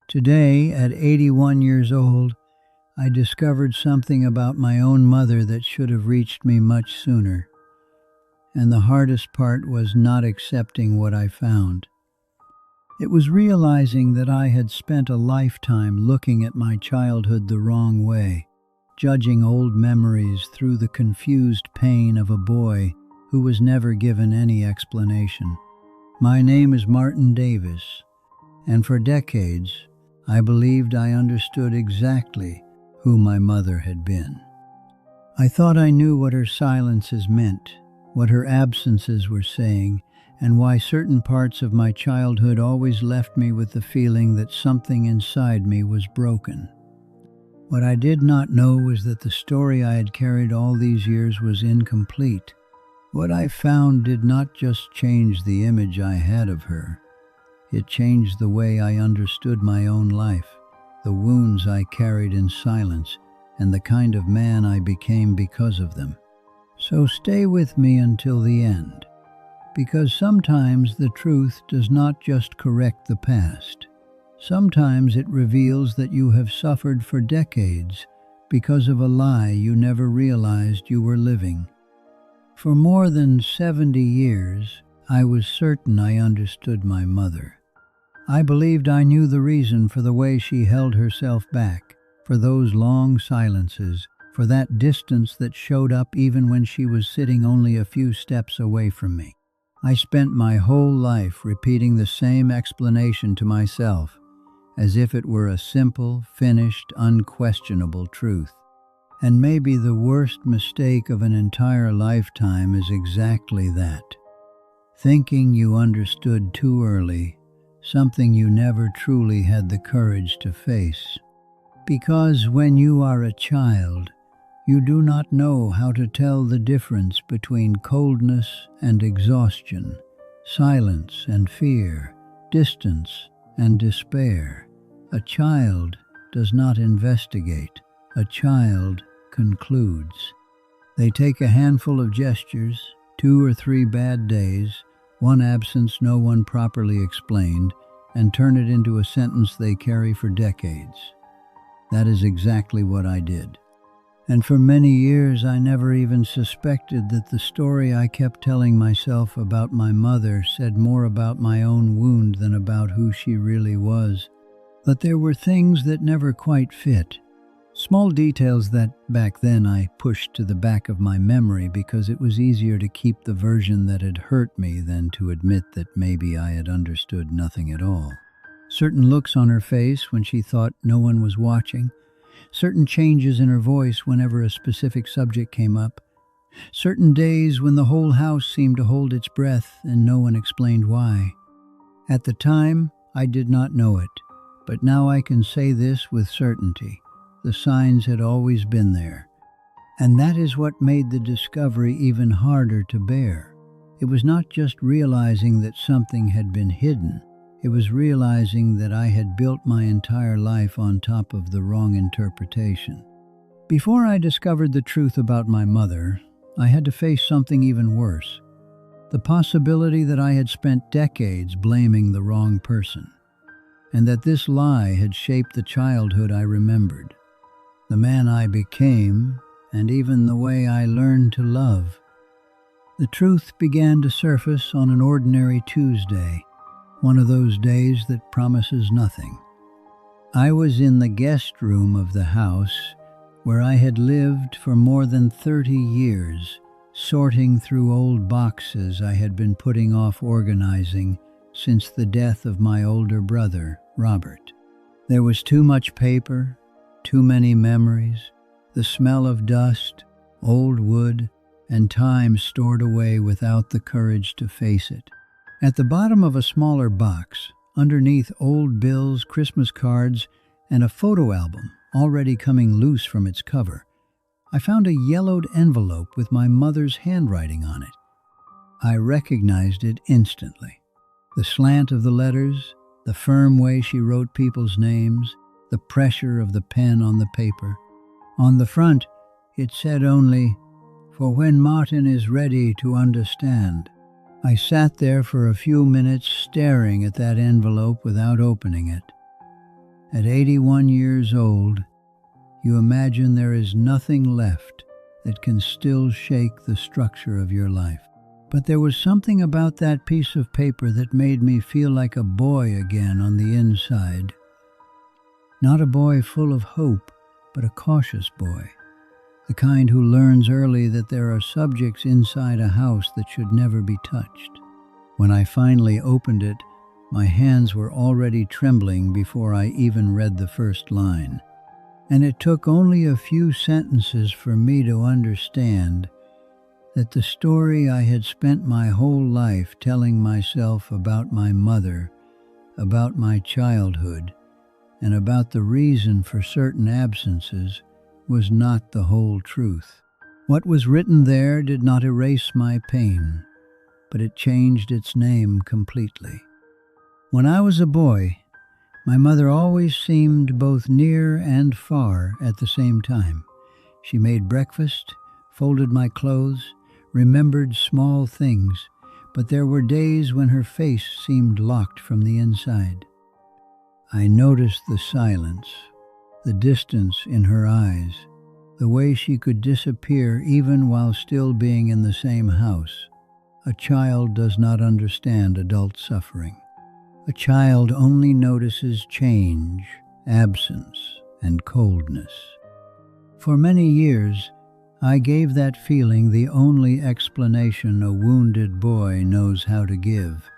Today, at 81 years old, I discovered something about my own mother that should have reached me much sooner. And the hardest part was not accepting what I found. It was realizing that I had spent a lifetime looking at my childhood the wrong way, judging old memories through the confused pain of a boy who was never given any explanation. My name is Martin Davis, and for decades, I believed I understood exactly who my mother had been. I thought I knew what her silences meant, what her absences were saying, and why certain parts of my childhood always left me with the feeling that something inside me was broken. What I did not know was that the story I had carried all these years was incomplete. What I found did not just change the image I had of her. It changed the way I understood my own life, the wounds I carried in silence, and the kind of man I became because of them. So stay with me until the end, because sometimes the truth does not just correct the past. Sometimes it reveals that you have suffered for decades because of a lie you never realized you were living. For more than 70 years, I was certain I understood my mother. I believed I knew the reason for the way she held herself back, for those long silences, for that distance that showed up even when she was sitting only a few steps away from me. I spent my whole life repeating the same explanation to myself, as if it were a simple, finished, unquestionable truth. And maybe the worst mistake of an entire lifetime is exactly that. Thinking you understood too early something you never truly had the courage to face. Because when you are a child, you do not know how to tell the difference between coldness and exhaustion, silence and fear, distance and despair. A child does not investigate. A child concludes. They take a handful of gestures, 2 or 3 bad days, one absence no one properly explained, and turn it into a sentence they carry for decades. That is exactly what I did. And for many years I never even suspected that the story I kept telling myself about my mother said more about my own wound than about who she really was. But there were things that never quite fit. Small details that, back then, I pushed to the back of my memory because it was easier to keep the version that had hurt me than to admit that maybe I had understood nothing at all. Certain looks on her face when she thought no one was watching, certain changes in her voice whenever a specific subject came up, certain days when the whole house seemed to hold its breath and no one explained why. At the time, I did not know it, but now I can say this with certainty. The signs had always been there. And that is what made the discovery even harder to bear. It was not just realizing that something had been hidden. It was realizing that I had built my entire life on top of the wrong interpretation. Before I discovered the truth about my mother, I had to face something even worse. The possibility that I had spent decades blaming the wrong person, and that this lie had shaped the childhood I remembered, the man I became, and even the way I learned to love. The truth began to surface on an ordinary Tuesday, one of those days that promises nothing. I was in the guest room of the house where I had lived for more than 30 years, sorting through old boxes I had been putting off organizing since the death of my older brother, Robert. There was too much paper, too many memories, the smell of dust, old wood, and time stored away without the courage to face it. At the bottom of a smaller box, underneath old bills, Christmas cards, and a photo album already coming loose from its cover, I found a yellowed envelope with my mother's handwriting on it. I recognized it instantly. The slant of the letters, the firm way she wrote people's names, the pressure of the pen on the paper. On the front, it said only, "For when Martin is ready to understand." I sat there for a few minutes staring at that envelope without opening it. At 81 years old, you imagine there is nothing left that can still shake the structure of your life. But there was something about that piece of paper that made me feel like a boy again on the inside. Not a boy full of hope, but a cautious boy. The kind who learns early that there are subjects inside a house that should never be touched. When I finally opened it, my hands were already trembling before I even read the first line. And it took only a few sentences for me to understand that the story I had spent my whole life telling myself about my mother, about my childhood, and about the reason for certain absences was not the whole truth. What was written there did not erase my pain, but it changed its name completely. When I was a boy, my mother always seemed both near and far at the same time. She made breakfast, folded my clothes, remembered small things, but there were days when her face seemed locked from the inside. I noticed the silence, the distance in her eyes, the way she could disappear even while still being in the same house. A child does not understand adult suffering. A child only notices change, absence, and coldness. For many years, I gave that feeling the only explanation a wounded boy knows how to give.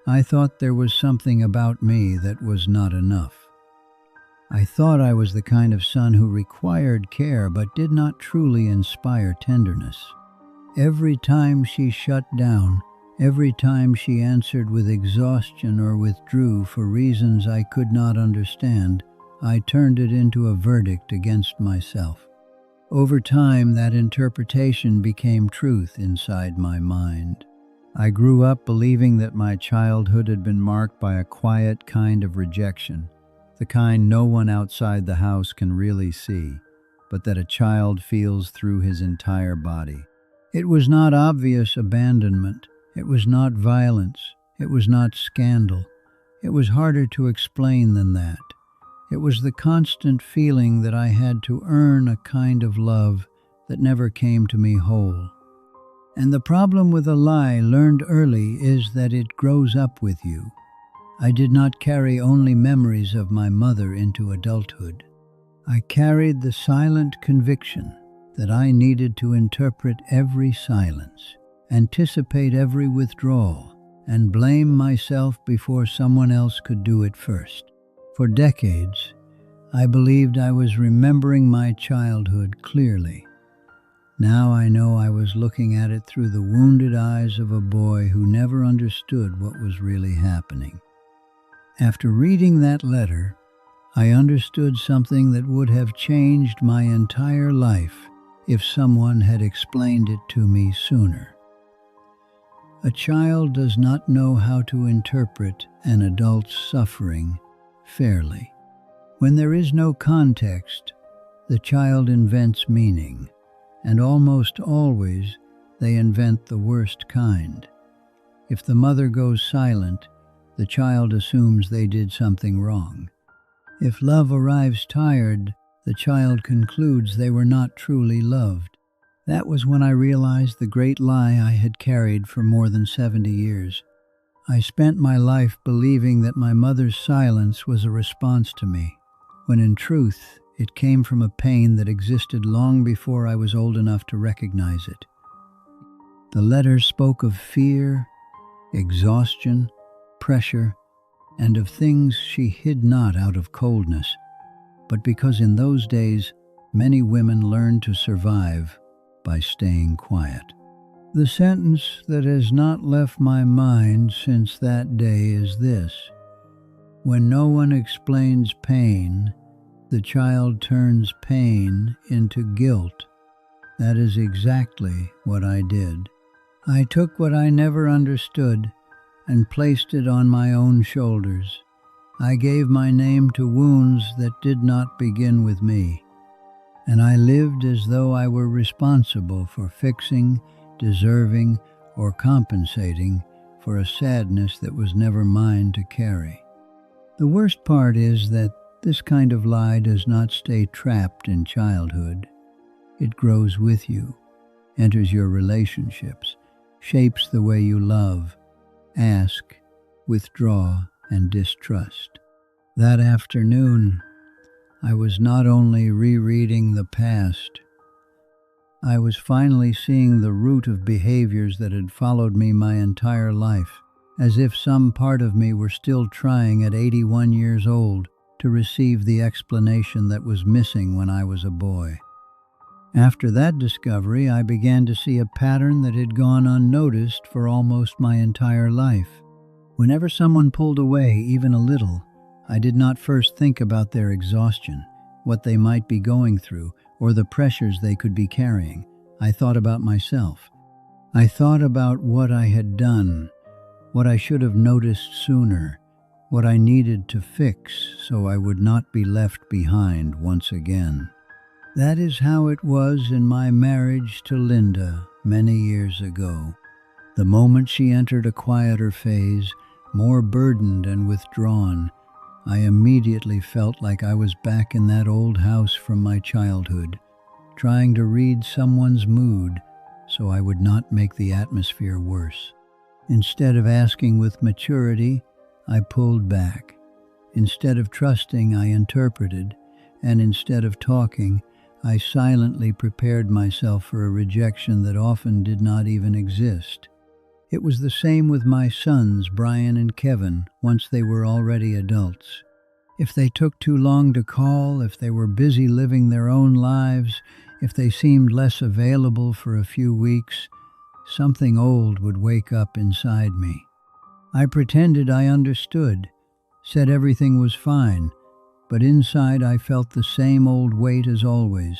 I thought there was something about me that was not enough. I thought I was the kind of son who required care but did not truly inspire tenderness. Every time she shut down, every time she answered with exhaustion or withdrew for reasons I could not understand, I turned it into a verdict against myself. Over time, that interpretation became truth inside my mind. I grew up believing that my childhood had been marked by a quiet kind of rejection, the kind no one outside the house can really see, but that a child feels through his entire body. It was not obvious abandonment. It was not violence. It was not scandal. It was harder to explain than that. It was the constant feeling that I had to earn a kind of love that never came to me whole. And the problem with a lie learned early is that it grows up with you. I did not carry only memories of my mother into adulthood. I carried the silent conviction that I needed to interpret every silence, anticipate every withdrawal, and blame myself before someone else could do it first. For decades, I believed I was remembering my childhood clearly. Now I know I was looking at it through the wounded eyes of a boy who never understood what was really happening. After reading that letter, I understood something that would have changed my entire life if someone had explained it to me sooner. A child does not know how to interpret an adult's suffering fairly. When there is no context, the child invents meaning, and almost always they invent the worst kind. If the mother goes silent, the child assumes they did something wrong. If love arrives tired, the child concludes they were not truly loved. That was when I realized the great lie I had carried for more than 70 years. I spent my life believing that my mother's silence was a response to me, when in truth it came from a pain that existed long before I was old enough to recognize it. The letter spoke of fear, exhaustion, pressure, and of things she hid not out of coldness, but because in those days many women learned to survive by staying quiet. The sentence that has not left my mind since that day is this: when no one explains pain, the child turns pain into guilt. That is exactly what I did. I took what I never understood and placed it on my own shoulders. I gave my name to wounds that did not begin with me, and I lived as though I were responsible for fixing, deserving, or compensating for a sadness that was never mine to carry. The worst part is that This kind of lie does not stay trapped in childhood. It grows with you, enters your relationships, shapes the way you love, ask, withdraw, and distrust. That afternoon, I was not only rereading the past, I was finally seeing the root of behaviors that had followed me my entire life, as if some part of me were still trying at 81 years old to receive the explanation that was missing when I was a boy. After that discovery, I began to see a pattern that had gone unnoticed for almost my entire life. Whenever someone pulled away even a little, I did not first think about their exhaustion, what they might be going through, or the pressures they could be carrying. I thought about myself. I thought about what I had done, what I should have noticed sooner, what I needed to fix so I would not be left behind once again. That is how it was in my marriage to Linda many years ago. The moment she entered a quieter phase, more burdened and withdrawn, I immediately felt like I was back in that old house from my childhood, trying to read someone's mood so I would not make the atmosphere worse. Instead of asking with maturity, I pulled back. Instead of trusting, I interpreted, and instead of talking, I silently prepared myself for a rejection that often did not even exist. It was the same with my sons, Brian and Kevin, once they were already adults. If they took too long to call, if they were busy living their own lives, if they seemed less available for a few weeks, something old would wake up inside me. I pretended I understood, said everything was fine, but inside I felt the same old weight as always,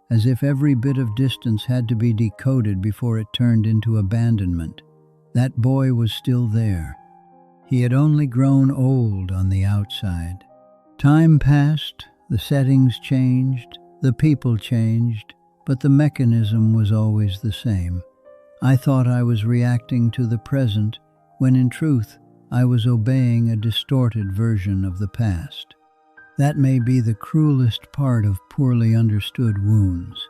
as if every bit of distance had to be decoded before it turned into abandonment. That boy was still there. He had only grown old on the outside. Time passed, the settings changed, the people changed, but the mechanism was always the same. I thought I was reacting to the present, when in truth I was obeying a distorted version of the past. That may be the cruelest part of poorly understood wounds.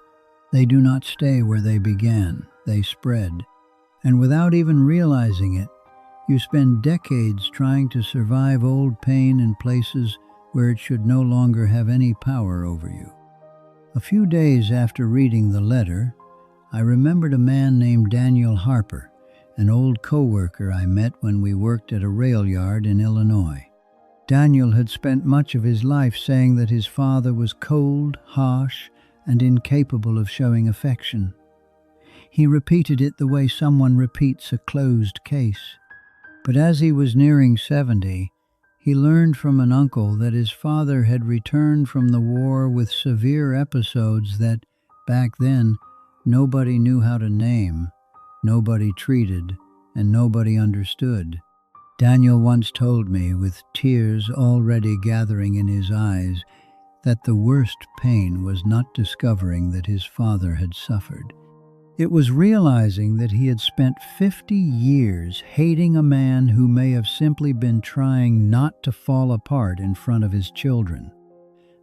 They do not stay where they began, they spread. And without even realizing it, you spend decades trying to survive old pain in places where it should no longer have any power over you. A few days after reading the letter, I remembered a man named Daniel Harper, an old co-worker I met when we worked at a rail yard in Illinois. Daniel had spent much of his life saying that his father was cold, harsh, and incapable of showing affection. He repeated it the way someone repeats a closed case. But as he was nearing 70, he learned from an uncle that his father had returned from the war with severe episodes that, back then, nobody knew how to name, nobody treated, and nobody understood. Daniel once told me, with tears already gathering in his eyes, that the worst pain was not discovering that his father had suffered. It was realizing that he had spent 50 years hating a man who may have simply been trying not to fall apart in front of his children.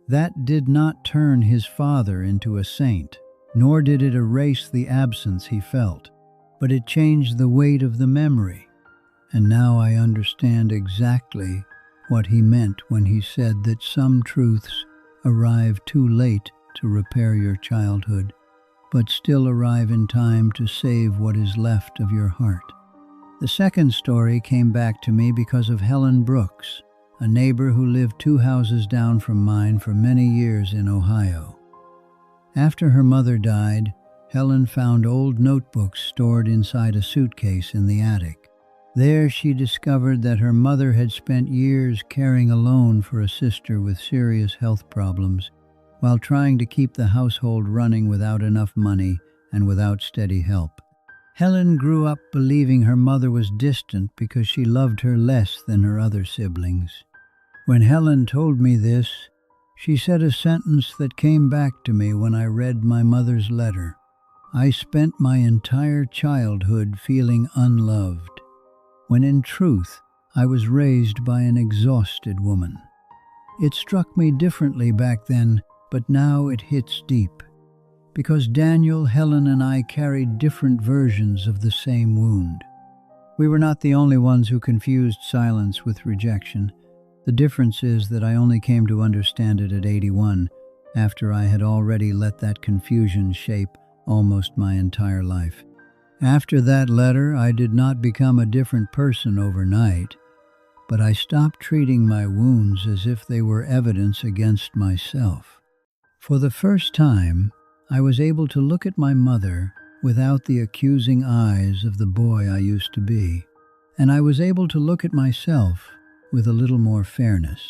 That did not turn his father into a saint, nor did it erase the absence he felt, but it changed the weight of the memory. And now I understand exactly what he meant when he said that some truths arrive too late to repair your childhood, but still arrive in time to save what is left of your heart. The second story came back to me because of Helen Brooks, a neighbor who lived 2 houses down from mine for many years in Ohio. After her mother died, Helen found old notebooks stored inside a suitcase in the attic. There she discovered that her mother had spent years caring alone for a sister with serious health problems, while trying to keep the household running without enough money and without steady help. Helen grew up believing her mother was distant because she loved her less than her other siblings. When Helen told me this, she said a sentence that came back to me when I read my mother's letter. I spent my entire childhood feeling unloved, when in truth I was raised by an exhausted woman. It struck me differently back then, but now it hits deep. Because Daniel, Helen, and I carried different versions of the same wound. We were not the only ones who confused silence with rejection. The difference is that I only came to understand it at 81, after I had already let that confusion shape almost my entire life. After that letter, I did not become a different person overnight, but I stopped treating my wounds as if they were evidence against myself. For the first time, I was able to look at my mother without the accusing eyes of the boy I used to be, and I was able to look at myself with a little more fairness.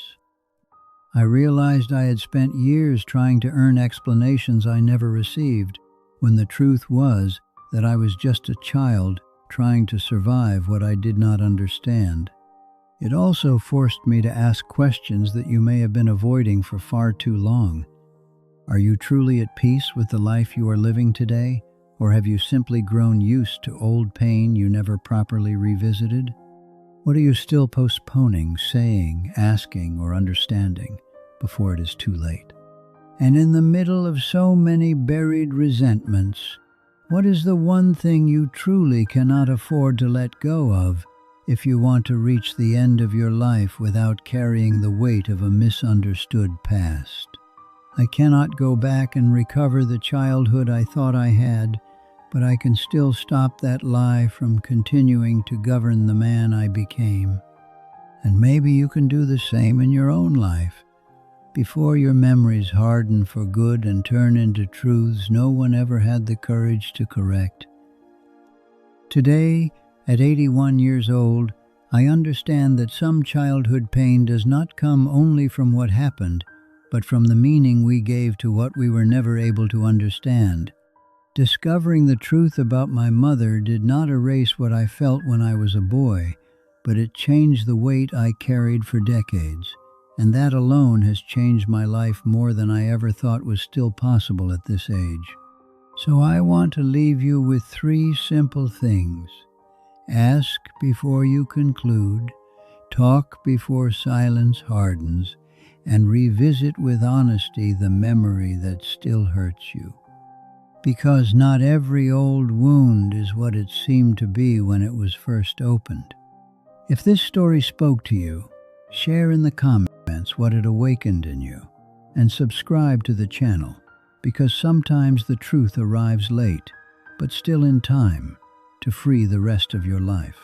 I realized I had spent years trying to earn explanations I never received, when the truth was that I was just a child trying to survive what I did not understand. It also forced me to ask questions that you may have been avoiding for far too long. Are you truly at peace with the life you are living today, or have you simply grown used to old pain you never properly revisited? What are you still postponing, saying, asking, or understanding before it is too late? And in the middle of so many buried resentments, what is the one thing you truly cannot afford to let go of if you want to reach the end of your life without carrying the weight of a misunderstood past? I cannot go back and recover the childhood I thought I had, but I can still stop that lie from continuing to govern the man I became. And maybe you can do the same in your own life. Before your memories harden for good and turn into truths no one ever had the courage to correct. Today, at 81 years old, I understand that some childhood pain does not come only from what happened, but from the meaning we gave to what we were never able to understand. Discovering the truth about my mother did not erase what I felt when I was a boy, but it changed the weight I carried for decades, and that alone has changed my life more than I ever thought was still possible at this age. So I want to leave you with 3 simple things. Ask before you conclude, talk before silence hardens, and revisit with honesty the memory that still hurts you. Because not every old wound is what it seemed to be when it was first opened. If this story spoke to you, share in the comments what it awakened in you, and subscribe to the channel, because sometimes the truth arrives late, but still in time, to free the rest of your life.